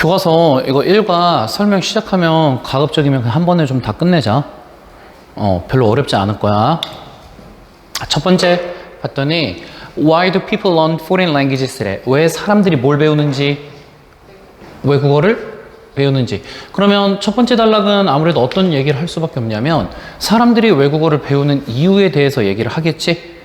교과서 이거 1과 설명 시작하면 가급적이면 그냥 한 번에 좀 다 끝내자. 별로 어렵지 않을 거야. 첫 번째 봤더니 Why do people learn foreign languages래? 왜 사람들이 뭘 배우는지, 외국어를 배우는지. 그러면 첫 번째 단락은 아무래도 어떤 얘기를 할 수밖에 없냐면 사람들이 외국어를 배우는 이유에 대해서 얘기를 하겠지.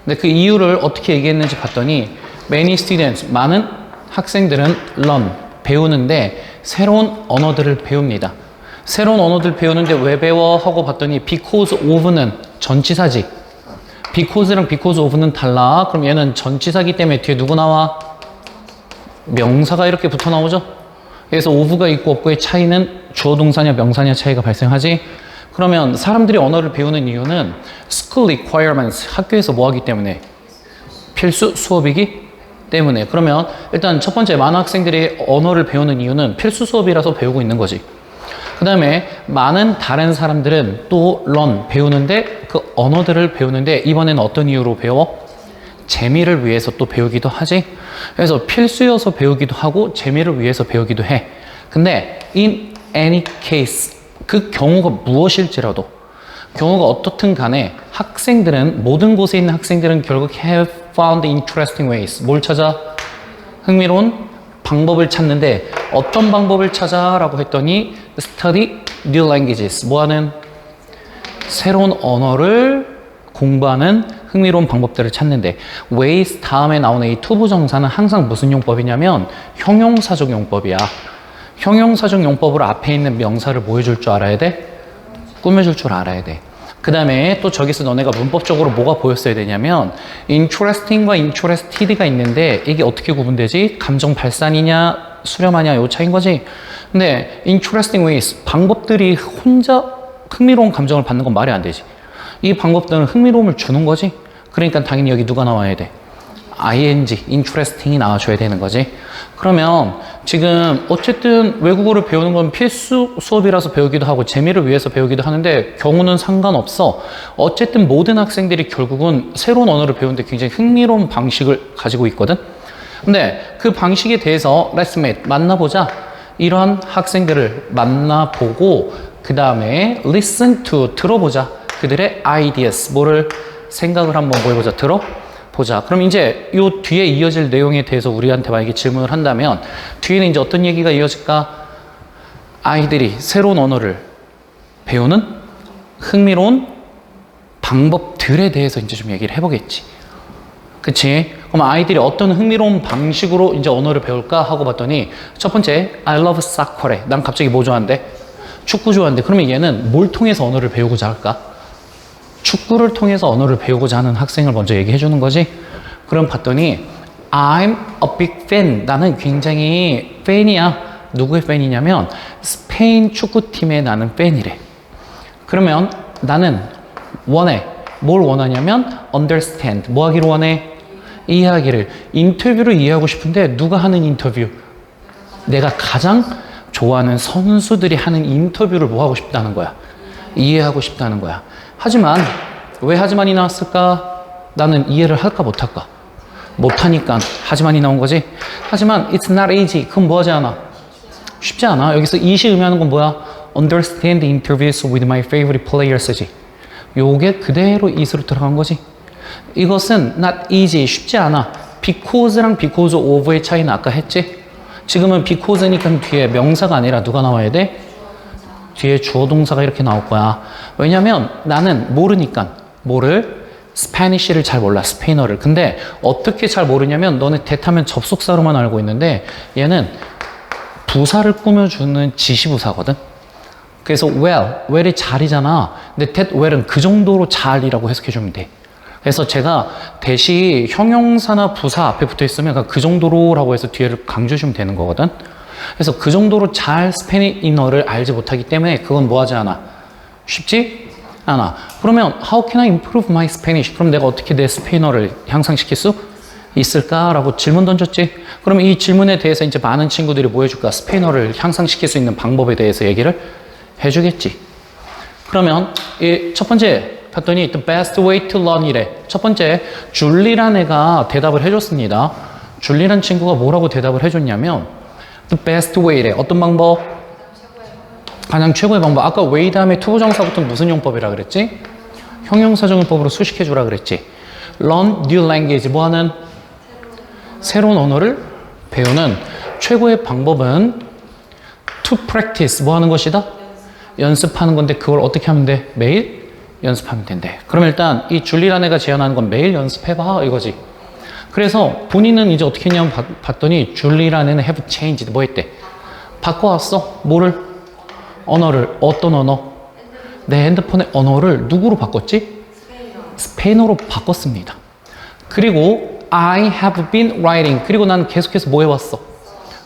근데 그 이유를 어떻게 얘기했는지 봤더니 Many students, 많은 학생들은 learn, 배우는데 새로운 언어들을 배웁니다. 새로운 언어들 배우는데 왜 배워? 하고 봤더니 because of는 전치사지. because랑 because of는 달라. 그럼 얘는 전치사기 때문에 뒤에 누구 나와? 명사가 이렇게 붙어 나오죠? 그래서 of가 있고 없고의 차이는 주어 동사냐 명사냐 차이가 발생하지. 그러면 사람들이 언어를 배우는 이유는 school requirements, 학교에서 뭐 하기 때문에? 필수 수업이기 때문에. 그러면 일단 첫 번째, 많은 학생들이 언어를 배우는 이유는 필수 수업이라서 배우고 있는 거지. 그 다음에 많은 다른 사람들은 또 learn, 배우는데 그 언어들을 배우는데 이번에는 어떤 이유로 배워? 재미를 위해서 또 배우기도 하지. 그래서 필수여서 배우기도 하고 재미를 위해서 배우기도 해. 근데 in any case, 그 경우가 무엇일지라도, 경우가 어떻든 간에 학생들은, 모든 곳에 있는 학생들은 결국 have found interesting ways. 뭘 찾아? 흥미로운 방법을 찾는데 어떤 방법을 찾아? 라고 했더니 study new languages. 뭐하는? 새로운 언어를 공부하는 흥미로운 방법들을 찾는데 ways 다음에 나오는 이 투부정사는 항상 무슨 용법이냐면 형용사적 용법이야. 형용사적 용법으로 앞에 있는 명사를 뭐 해줄 줄 알아야 돼? 꾸며줄 줄 알아야 돼. 그 다음에 또 저기서 너네가 문법적으로 뭐가 보였어야 되냐면 interesting과 interested가 있는데 이게 어떻게 구분되지? 감정 발산이냐 수렴하냐 요 차이인 거지. 근데 interesting ways, 방법들이 혼자 흥미로운 감정을 받는 건 말이 안 되지. 이 방법들은 흥미로움을 주는 거지. 그러니까 당연히 여기 누가 나와야 돼? ing, interesting이 나와줘야 되는 거지. 그러면 지금 어쨌든 외국어를 배우는 건 필수 수업이라서 배우기도 하고 재미를 위해서 배우기도 하는데 경우는 상관없어. 어쨌든 모든 학생들이 결국은 새로운 언어를 배우는데 굉장히 흥미로운 방식을 가지고 있거든. 근데 그 방식에 대해서 let's meet, 만나보자. 이러한 학생들을 만나보고 그 다음에 listen to, 들어보자. 그들의 ideas, 뭐를 생각을 한번 뭐 해보자, 들어보자. 그럼 이제 요 뒤에 이어질 내용에 대해서 우리한테 만약에 질문을 한다면 뒤에는 이제 어떤 얘기가 이어질까? 아이들이 새로운 언어를 배우는 흥미로운 방법들에 대해서 이제 좀 얘기를 해보겠지. 그치? 그럼 아이들이 어떤 흥미로운 방식으로 이제 언어를 배울까 하고 봤더니 첫 번째, I love soccer래. 난 갑자기 뭐 좋아한대? 축구 좋아한대. 그러면 얘는 뭘 통해서 언어를 배우고자 할까? 축구를 통해서 언어를 배우고자 하는 학생을 먼저 얘기해 주는 거지. 그럼 봤더니 I'm a big fan. 나는 굉장히 팬이야. 누구의 팬이냐면 스페인 축구팀의 나는 팬이래. 그러면 나는 원해. 뭘 원하냐면 understand. 뭐 하기를 원해? 이해하기를. 인터뷰를 이해하고 싶은데 누가 하는 인터뷰? 내가 가장 좋아하는 선수들이 하는 인터뷰를 뭐 하고 싶다는 거야? 이해하고 싶다는 거야. 하지만 왜 하지만이 나왔을까? 나는 이해를 할까 못할까? 못하니까 하지만이 나온 거지. 하지만 it's not easy. 그건 뭐 하지 않아? 쉽지 않아. 여기서 이시 의미하는 건 뭐야? Understand the interviews with my favorite players지. 요게 그대로 이스로 들어간 거지. 이것은 not easy. 쉽지 않아. because랑 because of의 차이는 아까 했지? 지금은 because니까 뒤에 명사가 아니라 누가 나와야 돼? 뒤에 주어 동사가 이렇게 나올 거야. 왜냐면 나는 모르니까. 뭐를? 스페니쉬를 잘 몰라. 스페인어를. 근데 어떻게 잘 모르냐면 너네 대타면 접속사로만 알고 있는데 얘는 부사를 꾸며주는 지시부사거든. 그래서 well이 잘이잖아. 근데 that well은 그 정도로 잘이라고 해석해주면 돼. 그래서 제가 대시 형용사나 부사 앞에 붙어 있으면 그 정도로라고 해서 뒤에를 강조해주면 되는 거거든. 그래서 그 정도로 잘 스페인어를 알지 못하기 때문에 그건 뭐 하지 않아? 쉽지 않아. 그러면 How can I improve my Spanish? 그럼 내가 어떻게 내 스페인어를 향상시킬 수 있을까라고 질문 던졌지. 그러면 이 질문에 대해서 이제 많은 친구들이 뭐 해줄까? 스페인어를 향상시킬 수 있는 방법에 대해서 얘기를 해주겠지. 그러면 이 첫 번째 봤더니 the best way to learn 이래. 첫 번째, 줄리란 애가 대답을 해줬습니다. 줄리란 친구가 뭐라고 대답을 해줬냐면 The best way래. 어떤 방법? 가장 최고의 방법. 아까 way 다음에 투부정사부터 무슨 용법이라 그랬지? 형용사정용법으로 수식해주라 그랬지. Learn new language. 뭐하는? 새로운 언어를 배우는 최고의 방법은 to practice. 뭐하는 것이다? 연습하는 건데 그걸 어떻게 하면 돼? 매일 연습하면 된대. 그럼 일단 이 줄리라는 애가 제안하는 건 매일 연습해봐 이거지. 그래서 본인은 이제 어떻게 했냐면 봤더니 줄리라는 애는 have changed. 뭐 했대? 바꿔왔어. 뭐를? 언어를. 어떤 언어? 내 핸드폰의 언어를 누구로 바꿨지? 스페인어로 바꿨습니다. 그리고 I have been writing. 그리고 난 계속해서 뭐 해왔어?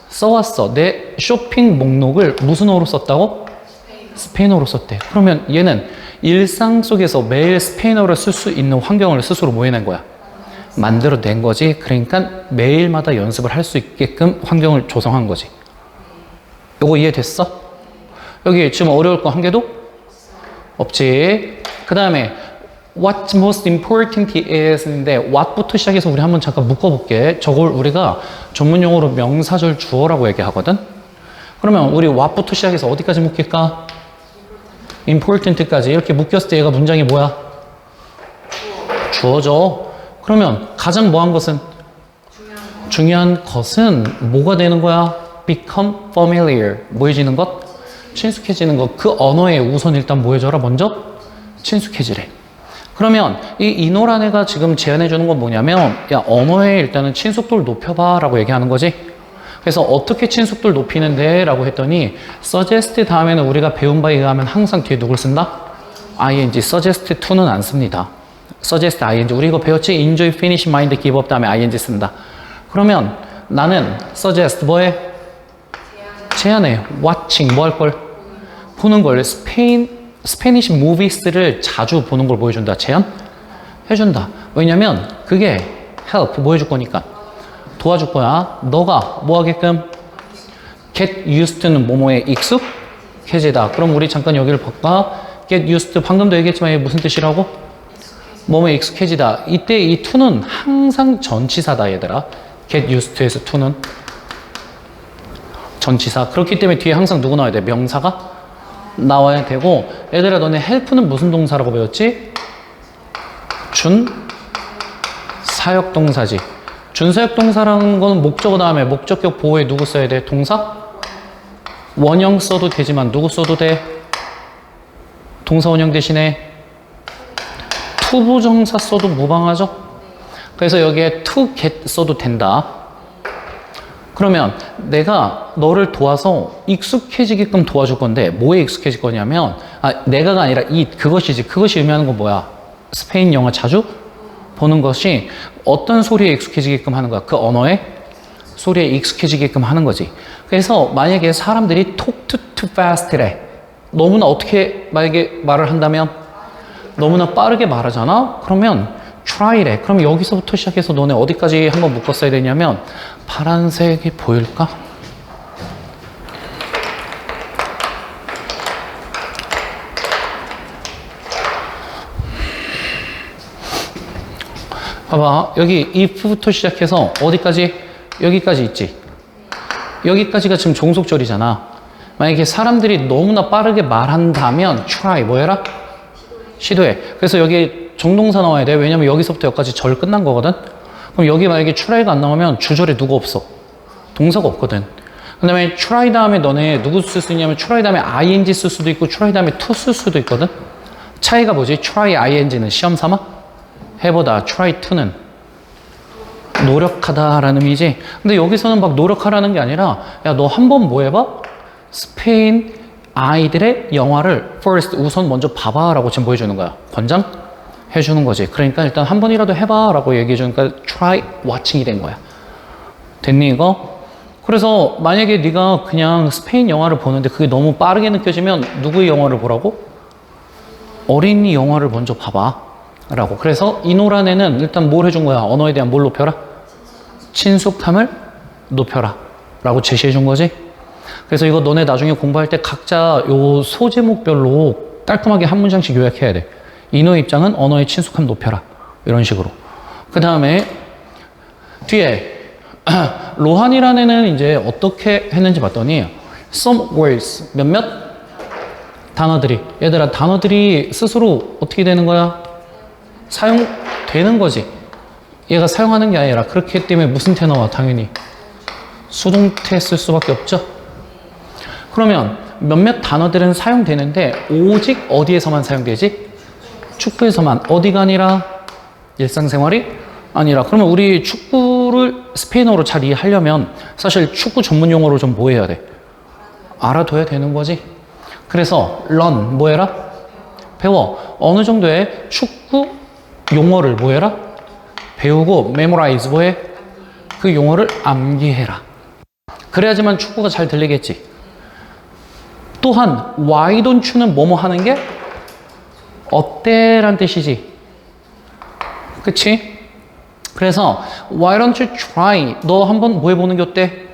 써왔어. 내 쇼핑 목록을 무슨 어로 썼다고? 스페인어로 썼대. 그러면 얘는 일상 속에서 매일 스페인어를 쓸 수 있는 환경을 스스로 뭐 해낸 거야? 만들어낸 거지. 그러니까 매일마다 연습을 할 수 있게끔 환경을 조성한 거지. 요거 이해됐어? 여기 지금 어려울 거 한 개도 없지. 그 다음에 What's most important is인데 what부터 시작해서 우리 한번 잠깐 묶어볼게. 저걸 우리가 전문용어로 명사절 주어라고 얘기하거든. 그러면 우리 what부터 시작해서 어디까지 묶일까? important까지 이렇게 묶였을 때 얘가 문장이 뭐야? 주어죠. 그러면 가장 뭐한 것은? 중요한 것은 뭐가 되는 거야? become familiar. 뭐해지는 것? 친숙해지는 것. 그 언어에 우선 일단 뭐 해줘라? 먼저 친숙해지래. 그러면 이 이노란 애가 지금 제안해 주는 건 뭐냐면 야 언어에 일단은 친숙도를 높여봐 라고 얘기하는 거지. 그래서 어떻게 친숙도를 높이는데 라고 했더니 suggest 다음에는 우리가 배운 바에 의하면 항상 뒤에 누굴 쓴다? ing. suggest to는 안 씁니다. suggest ing. 우리 이거 배웠지? enjoy, finish, mind, give up 다음에 ing 쓴다. 그러면 나는 suggest 뭐해? 제안해. watching 뭐 할 걸? 보는 걸. 스페니시 무비스를 자주 보는 걸 뭐 해준다? 제안해준다. 왜냐면 그게 help 뭐 해줄 거니까 도와줄 거야. 너가 뭐 하게끔? get used to는 뭐뭐에 익숙해지다. 그럼 우리 잠깐 여기를 볼까? get used to 방금도 얘기했지만 이게 무슨 뜻이라고? 뭐뭐에 익숙해지다. 이때 이 to는 항상 전치사다 얘들아. get used to에서 to는 전치사. 그렇기 때문에 뒤에 항상 누구 나와야 돼? 명사가 나와야 되고. 얘들아 너네 help는 무슨 동사라고 배웠지? 준사역동사지. 준사역동사라는 거는 목적어 다음에 목적격 보호에 누구 써야 돼? 동사? 원형 써도 되지만 누구 써도 돼? 동사 원형 대신에 투부정사 써도 무방하죠? 그래서 여기에 to get 써도 된다. 그러면 내가 너를 도와서 익숙해지게끔 도와줄 건데 뭐에 익숙해질 거냐면 내가가 아니라 그것이지. 그것이 의미하는 건 뭐야? 스페인 영화 자주 보는 것이 어떤 소리에 익숙해지게끔 하는 거야? 그 언어의 소리에 익숙해지게끔 하는 거지. 그래서 만약에 사람들이 talk too fast래. 너무나 어떻게 만약에 말을 한다면 너무나 빠르게 말하잖아? 그러면 try래. 그럼 여기서부터 시작해서 너네 어디까지 한번 묶었어야 되냐면 파란색이 보일까? 봐봐. 여기 if부터 시작해서 어디까지? 여기까지 있지. 여기까지가 지금 종속절이잖아. 만약에 사람들이 너무나 빠르게 말한다면 try 뭐 해라? 시도해. 그래서 여기 정동사 나와야 돼. 왜냐면 여기서부터 여기까지 절 끝난 거거든. 그럼 여기 만약에 try가 안 나오면 주절에 누구 없어? 동사가 없거든. 그 다음에 try 다음에 너네 누구 쓸 수 있냐면 try 다음에 ing 쓸 수도 있고 try 다음에 to 쓸 수도 있거든. 차이가 뭐지? try ing는 시험 삼아? 해보다. try to는 노력하다라는 의미지. 근데 여기서는 막 노력하라는 게 아니라 야 너 한번 뭐 해봐? 스페인 아이들의 영화를 first 우선 먼저 봐봐 라고 지금 보여주는 거야. 권장 해주는 거지. 그러니까 일단 한 번이라도 해봐 라고 얘기해 주니까 try watching이 된 거야. 됐니 이거? 그래서 만약에 네가 그냥 스페인 영화를 보는데 그게 너무 빠르게 느껴지면 누구의 영화를 보라고? 어린이 영화를 먼저 봐봐 라고. 그래서 이노란 애는 일단 뭘 해준 거야? 언어에 대한 뭘 높여라? 친숙함을 높여라 라고 제시해 준 거지. 그래서 이거 너네 나중에 공부할 때 각자 요 소제목별로 깔끔하게 한 문장씩 요약해야 돼. 이노의 입장은 언어의 친숙함 높여라. 이런 식으로. 그 다음에 뒤에 로한이라는 애는 이제 어떻게 했는지 봤더니 some words 몇몇 단어들이 얘들아 단어들이 스스로 어떻게 되는 거야? 사용되는 거지. 얘가 사용하는 게 아니라 그렇기 때문에 무슨 태 나와? 당연히 수동태 쓸 수밖에 없죠. 그러면 몇몇 단어들은 사용되는데 오직 어디에서만 사용되지? 축구에서만. 어디가 아니라 일상생활이 아니라. 그러면 우리 축구를 스페인어로 잘 이해하려면 사실 축구 전문 용어로 좀 뭐 해야 돼? 알아둬야 되는 거지. 그래서 learn 뭐 해라? 배워. 어느 정도의 축구 용어를 뭐 해라? 배우고 memorize 뭐 해? 그 용어를 암기해라. 그래야지만 축구가 잘 들리겠지. 또한 why don't you는 뭐뭐 하는 게 어때? 란 뜻이지. 그치? 그래서 why don't you try? 너 한번 뭐 해보는 게 어때?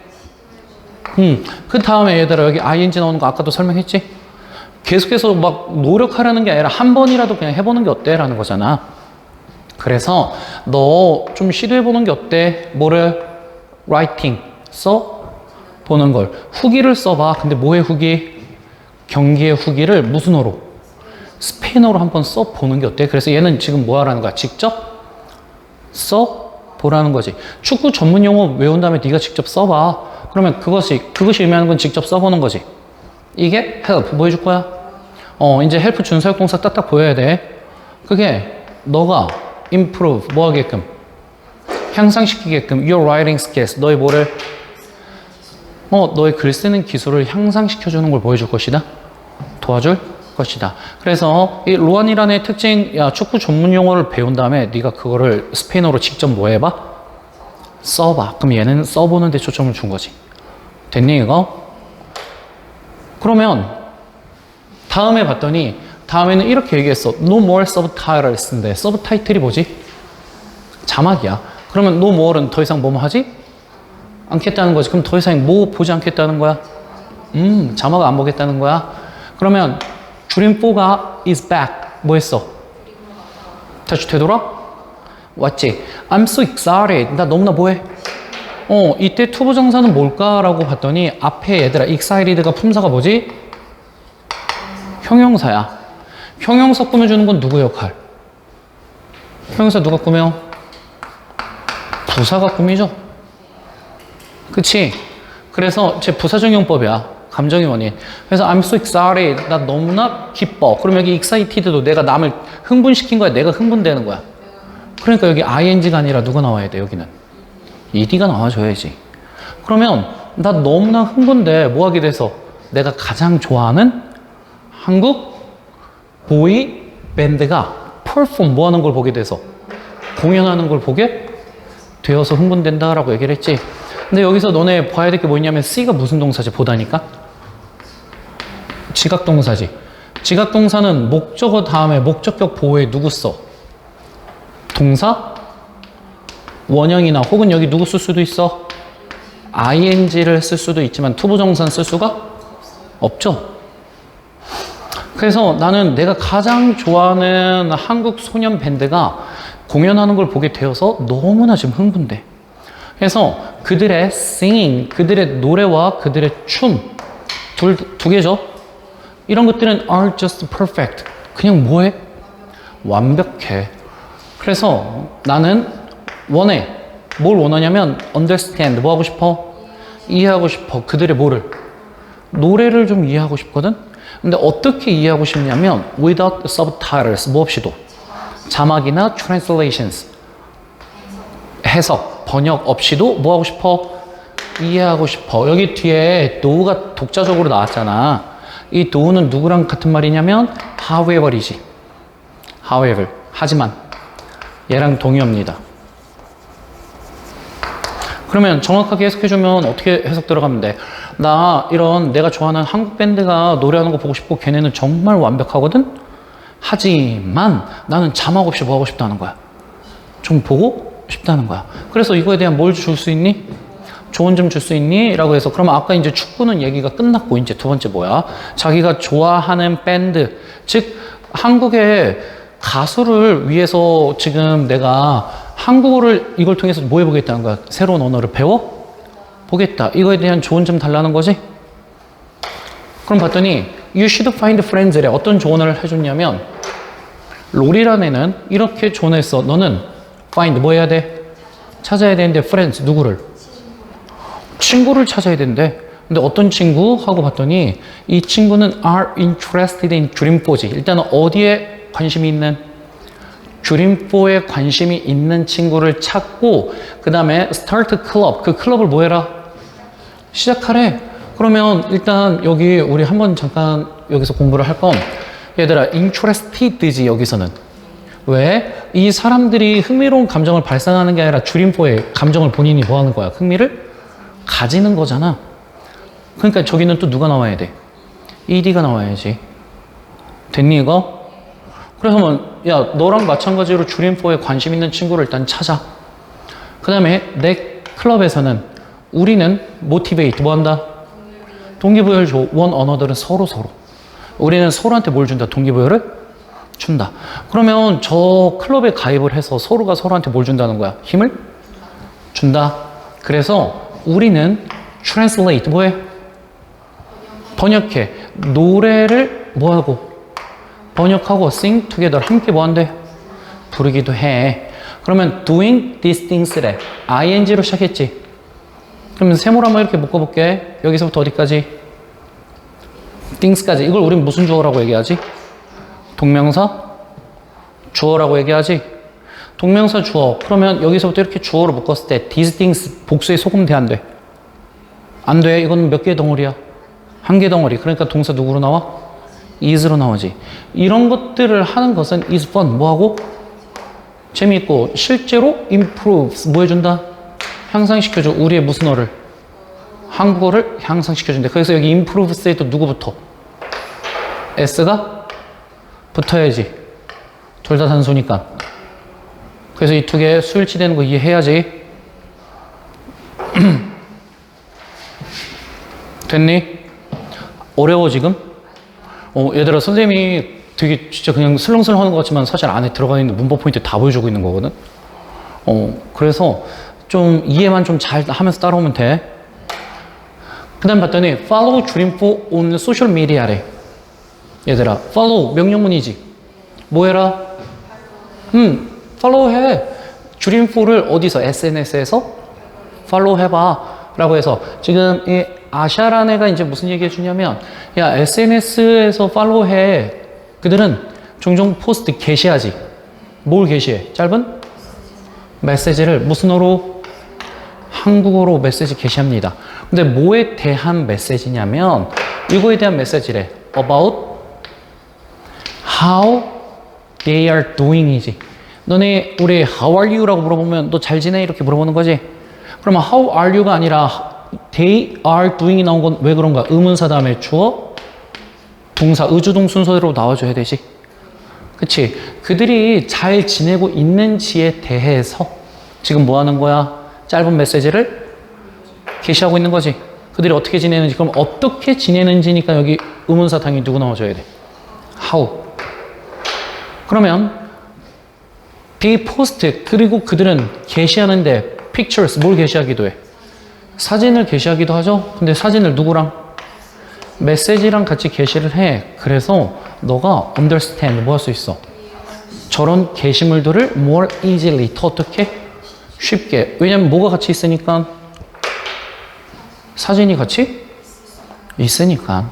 그 다음에 얘들아 여기 ing 나오는 거 아까도 설명했지? 계속해서 막 노력하라는 게 아니라 한 번이라도 그냥 해보는 게 어때? 라는 거잖아. 그래서 너 좀 시도해보는 게 어때? 뭐를? writing 써보는 걸. 후기를 써봐. 근데 뭐의 후기? 경기의 후기를 무슨 어로? 스페인어로 한번 써보는 게 어때? 그래서 얘는 지금 뭐 하라는 거야? 직접 써보라는 거지. 축구 전문 용어 외운 다음에 네가 직접 써봐. 그러면 그것이 의미하는 건 직접 써보는 거지. 이게 help 뭐 해줄 거야? 이제 help 준사역 동사 딱딱 보여야 돼. 그게 너가 improve 뭐 하게끔? 향상시키게끔 your writing skills 너의 뭐를? 너의 글 쓰는 기술을 향상시켜주는 걸 보여줄 것이다. 도와줄 것이다. 그래서 이 로안이라는 특징, 야 축구 전문 용어를 배운 다음에 네가 그거를 스페인어로 직접 뭐 해봐? 써봐. 그럼 얘는 써보는 데 초점을 준 거지. 됐니 이거? 그러면 다음에 봤더니 다음에는 이렇게 얘기했어. No more subtitles인데 서브타이틀이 뭐지? 자막이야. 그러면 no more는 더 이상 뭐뭐 하지? 않겠다는 거지. 그럼 더 이상 뭐 보지 않겠다는 거야? 자막을 안 보겠다는 거야? 그러면 주림포가 is back 뭐 했어? 다시 되돌아? 왔지? I'm so excited. 나 너무나 뭐해? 이때 투부정사는 뭘까라고 봤더니 앞에 얘들아 excited가 품사가 뭐지? 형용사야. 형용사 꾸며주는 건 누구 역할? 형용사 누가 꾸며? 부사가 꾸미죠. 그치? 그래서 제 부사적용법이야. 감정의 원인. 그래서 I'm so excited. 나 너무나 기뻐. 그럼 여기 excited도 내가 남을 흥분시킨 거야. 내가 흥분되는 거야. 그러니까 여기 ing가 아니라 누가 나와야 돼? 여기는 ed가 나와줘야지. 그러면 나 너무나 흥분돼. 뭐 하게 돼서? 내가 가장 좋아하는 한국 보이 밴드가 perform 뭐 하는 걸 보게 돼서? 공연하는 걸 보게 되어서 흥분된다라고 얘기를 했지. 근데 여기서 너네 봐야 될 게 뭐냐면 C가 무슨 동사지? 보다니까? 지각동사지. 지각동사는 목적어 다음에 목적격 보호에 누구 써? 동사? 원형이나 혹은 여기 누구 쓸 수도 있어? ing를 쓸 수도 있지만 투부정사는 쓸 수가 없죠. 그래서 나는 내가 가장 좋아하는 한국 소년 밴드가 공연하는 걸 보게 되어서 너무나 지금 흥분돼. 그래서 그들의 singing, 그들의 노래와 그들의 춤 두 개죠. 이런 것들은 are just perfect. 그냥 뭐해? 완벽해. 그래서 나는 원해. 뭘 원하냐면 understand. 뭐 하고 싶어? 이해하고 싶어. 그들의 뭐를? 노래를 좀 이해하고 싶거든? 근데 어떻게 이해하고 싶냐면 without subtitles. 뭐 없이도. 자막이나 translations. 해석, 번역 없이도 뭐 하고 싶어? 이해하고 싶어. 여기 뒤에 do가 독자적으로 나왔잖아. 이 do는 누구랑 같은 말이냐면 however이지. however. 하지만. 얘랑 동의어입니다. 그러면 정확하게 해석해주면 어떻게 해석 들어가면 돼? 나 이런 내가 좋아하는 한국 밴드가 노래하는 거 보고 싶고 걔네는 정말 완벽하거든? 하지만 나는 자막 없이 뭐 하고 싶다는 거야? 좀 보고 싶다는 거야. 그래서 이거에 대한 뭘 줄 수 있니? 조언 좀 줄 수 있니? 라고 해서 그러면 아까 이제 축구는 얘기가 끝났고 이제 두 번째 뭐야? 자기가 좋아하는 밴드, 즉 한국의 가수를 위해서 지금 내가 한국어를 이걸 통해서 뭐 해보겠다는 거야? 새로운 언어를 배워? 보겠다. 이거에 대한 조언 좀 달라는 거지? 그럼 봤더니 You should find friends래. 어떤 조언을 해줬냐면 롤이라는 애는 이렇게 조언했어. 너는 find 뭐 해야 돼? 찾아야 되는데 friends 누구를? 친구를 찾아야 된대. 근데 어떤 친구? 하고 봤더니 이 친구는 are interested in dream4지. 일단은 어디에 관심이 있는? dream4에 관심이 있는 친구를 찾고 그 다음에 start club. 그 클럽을 뭐 해라? 시작하래. 그러면 일단 여기 우리 한번 잠깐 여기서 공부를 할 건 얘들아 interested지 여기서는. 왜? 이 사람들이 흥미로운 감정을 발산하는 게 아니라 dream4의 감정을 본인이 뭐 하는 거야? 흥미를 가지는 거잖아. 그러니까 저기는 또 누가 나와야 돼? ED가 나와야지. 됐니 이거? 그래서 야 너랑 마찬가지로 dream4에 관심 있는 친구를 일단 찾아. 그 다음에 내 클럽에서는 우리는 motivate 뭐 한다? 동기부여를 줘. one another는 서로. 우리는 서로한테 뭘 준다? 동기부여를 준다. 그러면 저 클럽에 가입을 해서 서로가 서로한테 뭘 준다는 거야? 힘을 준다. 그래서 우리는 translate 뭐해? 번역해. 노래를 뭐하고? 번역하고 sing together 함께 뭐한대? 부르기도 해. 그러면 doing these things래. ing로 시작했지. 그러면 세모를 한번 이렇게 묶어볼게. 여기서부터 어디까지? things까지. 이걸 우린 무슨 주어라고 얘기하지? 동명사? 주어라고 얘기하지? 동명사 주어. 그러면 여기서부터 이렇게 주어로 묶었을 때 these things 복수에 소금 돼 안 돼? 안 돼. 이거는 몇 개의 덩어리야? 한 개 덩어리. 그러니까 동사 누구로 나와? is로 나오지. 이런 것들을 하는 것은 is fun. 뭐하고? 재미있고 실제로 improves. 뭐 해준다? 향상시켜줘. 우리의 무슨 어를? 한국어를 향상시켜준대. 그래서 여기 improves에 또 누구부터? s가 붙어야지. 둘 다 단수니까. 그래서 이 두 개 수일치되는 거 이해해야지. 됐니? 어려워 지금? 얘들아 선생님이 되게 진짜 그냥 슬렁슬렁 하는 것 같지만 사실 안에 들어가 있는 문법 포인트 다 보여주고 있는 거거든. 그래서 좀 이해만 좀 잘 하면서 따라오면 돼. 그 다음 봤더니 follow dream4 on social media래. 얘들아 follow 명령문이지. 뭐 해라? follow 해. dream4를 어디서? SNS에서 follow 해봐 라고 해서 지금 이 아샤라는 애가 이제 무슨 얘기 해주냐면 야 SNS에서 팔로우 해. 그들은 종종 포스트 게시하지. 뭘 게시해? 짧은 메시지를 무슨 어로? 한국어로 메시지 게시합니다. 근데 뭐에 대한 메시지냐면 이거에 대한 메시지래. About how they are doing이지. 너네 우리 how are you 라고 물어보면 너 잘 지내? 이렇게 물어보는 거지. 그러면 how are you가 아니라 they are doing이 나온 건 왜 그런가? 의문사 다음에 주어, 동사, 의주동 순서대로 나와줘야 되지. 그치? 그들이 잘 지내고 있는지에 대해서 지금 뭐 하는 거야? 짧은 메시지를 게시하고 있는 거지. 그들이 어떻게 지내는지. 그럼 어떻게 지내는지니까 여기 의문사 당연히 누구 나와줘야 돼? how. 그러면 they post 그리고 그들은 게시하는데 pictures 뭘 게시하기도 해? 사진을 게시하기도 하죠. 근데 사진을 누구랑? 메시지랑 같이 게시를 해. 그래서 너가 understand 뭐 할 수 있어? 저런 게시물들을 more easily 더 어떻게? 쉽게. 왜냐면 뭐가 같이 있으니까? 사진이 같이 있으니까.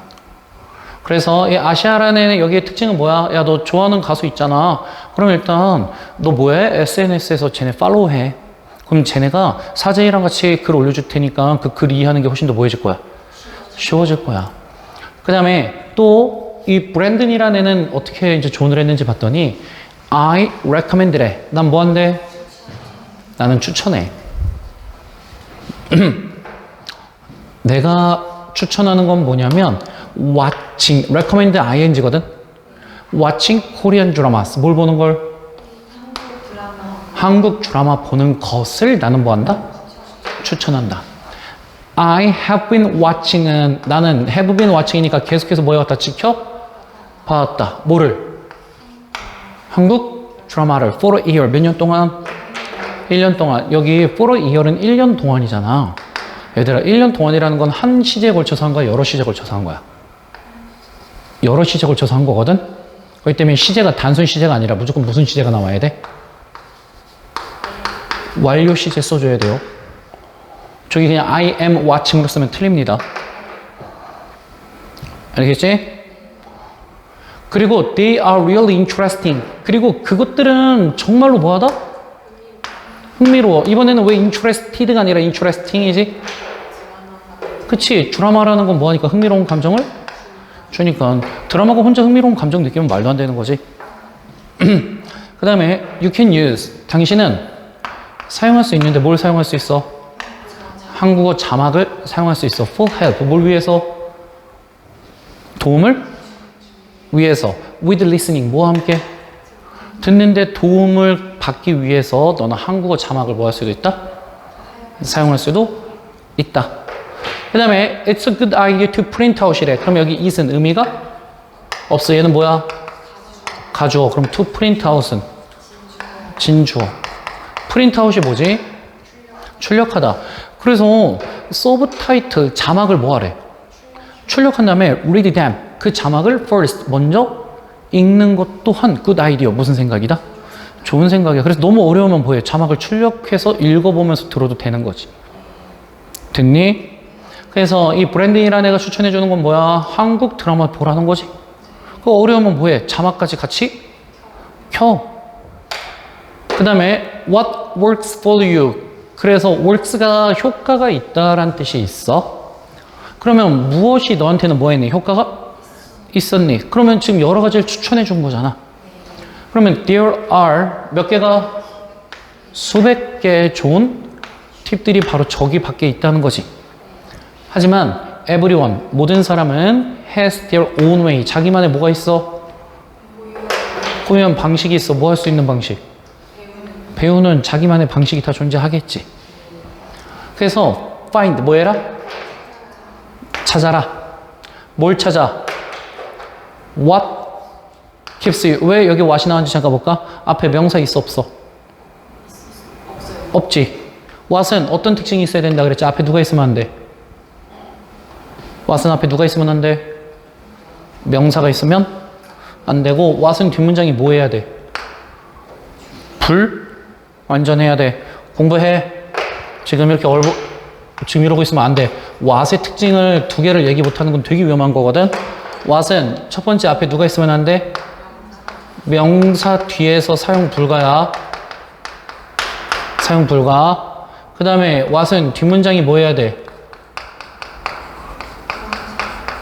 그래서 이 아시아라는 여기의 특징은 뭐야? 야, 너 좋아하는 가수 있잖아. 그럼 일단 너 뭐해? SNS에서 쟤네 팔로우해. 그럼 쟤네가 사진이랑 같이 글 올려줄 테니까 그 글 이해하는 게 훨씬 더 뭐해질 거야? 쉬워질 거야. 그 다음에 또 이 브랜든이라는 애는 어떻게 이제 조언을 했는지 봤더니 I recommend래. 난 뭐 한대? 나는 추천해. 내가 추천하는 건 뭐냐면 watching, recommend ing거든? watching Korean dramas. 뭘 보는 걸? 한국 드라마 보는 것을 나는 뭐 한다? 추천한다. I have been watching은 나는 have been watching이니까 계속해서 뭐 해왔다? 지켜봤다. 뭐를? 한국 드라마를 for a year. 몇 년 동안? 1년 동안. 여기 for a year은 1년 동안이잖아. 얘들아 1년 동안이라는 건 한 시제에 걸쳐서 한 거야? 여러 시제에 걸쳐서 한 거야? 여러 시제에 걸쳐서 한 거거든? 그렇기 때문에 시제가 단순 시제가 아니라 무조건 무슨 시제가 나와야 돼? 완료 시제 써줘야 돼요. 저기 그냥 I am watching으로 쓰면 틀립니다. 알겠지? 그리고 they are really interesting. 그리고 그것들은 정말로 뭐하다? 흥미로워. 이번에는 왜 interested가 아니라 interesting이지? 그치? 드라마라는 건 뭐하니까 흥미로운 감정을 주니까. 드라마가 혼자 흥미로운 감정 느끼면 말도 안 되는 거지. 그 다음에 you can use. 당신은 사용할 수 있는데 뭘 사용할 수 있어? 한국어 자막을 사용할 수 있어. for help. 뭘 위해서? 도움을 위해서. with listening. 뭐와 함께? 듣는데 도움을 받기 위해서 너는 한국어 자막을 뭐 할 수도 있다? 사용할 수도 있다. 그 다음에 it's a good idea to print out이래. 그럼 여기 it은 의미가 없어. 얘는 뭐야? 가주어. 그럼 to print out은 진주어. print out이 뭐지? 출력하다. 그래서 서브타이틀 자막을 뭐 하래? 출력한 다음에 read them. 그 자막을 first 먼저 읽는 것 또한 good idea. 무슨 생각이다? 좋은 생각이야. 그래서 너무 어려우면 뭐해? 자막을 출력해서 읽어보면서 들어도 되는 거지. 됐니? 그래서 이 브랜딩이라는 애가 추천해주는 건 뭐야? 한국 드라마 보라는 거지. 그 어려우면 뭐해? 자막까지 같이 켜. 그 다음에 what works for you. 그래서 works가 효과가 있다라는 뜻이 있어. 그러면 무엇이 너한테는 뭐 했니? 효과가 있었니? 그러면 지금 여러 가지를 추천해 준 거잖아. 그러면 there are 몇 개가 수백 개의 좋은 팁들이 바로 저기 밖에 있다는 거지. 하지만 everyone 모든 사람은 has their own way. 자기만의 뭐가 있어? 고유한 방식이 있어. 뭐 할 수 있는 방식? 배우는 자기만의 방식이 다 존재하겠지. 그래서 find 뭐 해라? 찾아라. 뭘 찾아? What keeps you? 왜 여기 what이 나왔는지 잠깐 볼까? 앞에 명사 있어 없어? 없지. what은 어떤 특징이 있어야 된다 그랬지? 앞에 누가 있으면 안 돼? what은 앞에 누가 있으면 안 돼? 명사가 있으면 안 되고 what은 뒷문장이 뭐 해야 돼? 완전 해야 돼. 공부해. 지금 이렇게 지금 이러고 있으면 안 돼. what의 특징을 두 개를 얘기 못하는 건 되게 위험한 거거든. what은 첫 번째 앞에 누가 있으면 안 돼? 명사 뒤에서 사용 불가야. 사용 불가. 그 다음에 what은 뒷문장이 뭐 해야 돼?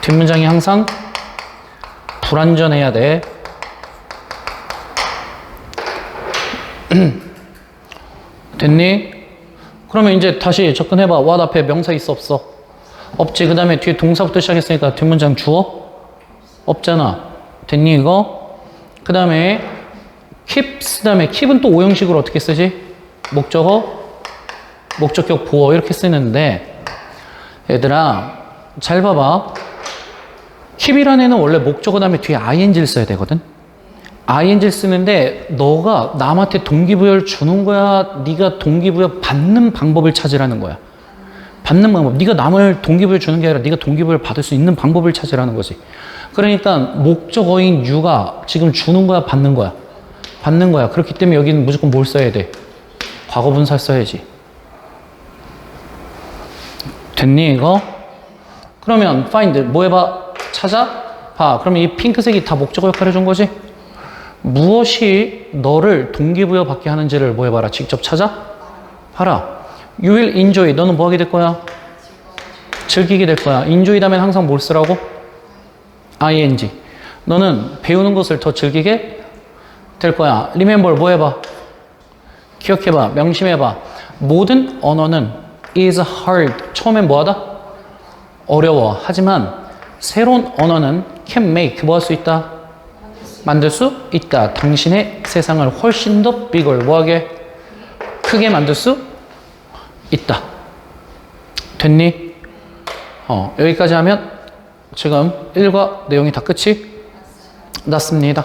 뒷문장이 항상 불완전해야 돼. 됐니? 그러면 이제 다시 접근해봐. what 앞에 명사 있어 없어? 없지. 그 다음에 뒤에 동사부터 시작했으니까 뒷문장 주어? 없잖아. 됐니 이거? 그 다음에 keeps, 그 다음에 keep은 또 오형식으로 어떻게 쓰지? 목적어, 목적격 보어 이렇게 쓰는데 얘들아 잘 봐봐. keep이라는 애는 원래 목적어 다음에 뒤에 ing를 써야 되거든. ing를 쓰는데 너가 남한테 동기부여를 주는 거야? 네가 동기부여 받는 방법을 찾으라는 거야. 받는 방법. 네가 남을 동기부여 주는 게 아니라 네가 동기부여를 받을 수 있는 방법을 찾으라는 거지. 그러니까 목적어인 you가 지금 주는 거야? 받는 거야? 받는 거야. 그렇기 때문에 여기는 무조건 뭘 써야 돼? 과거분사 써야지. 됐니 이거? 그러면 find 뭐 해봐? 찾아봐. 그러면 이 핑크색이 다 목적어 역할을 해준 거지? 무엇이 너를 동기부여 받게 하는지를 뭐 해봐라. 직접 찾아봐라. You will enjoy. 너는 뭐 하게 될 거야? 즐기게 될 거야. enjoy 다음엔 항상 뭘 쓰라고? ing. 너는 배우는 것을 더 즐기게 될 거야. remember 뭐 해봐? 기억해봐. 명심해봐. 모든 언어는 is hard. 처음엔 뭐 하다? 어려워. 하지만 새로운 언어는 can make. 뭐 할 수 있다? 만들 수 있다. 당신의 세상을 훨씬 더 bigger. 뭐하게? 크게 만들 수 있다. 됐니? 여기까지 하면 지금 1과 내용이 다 끝이 났습니다.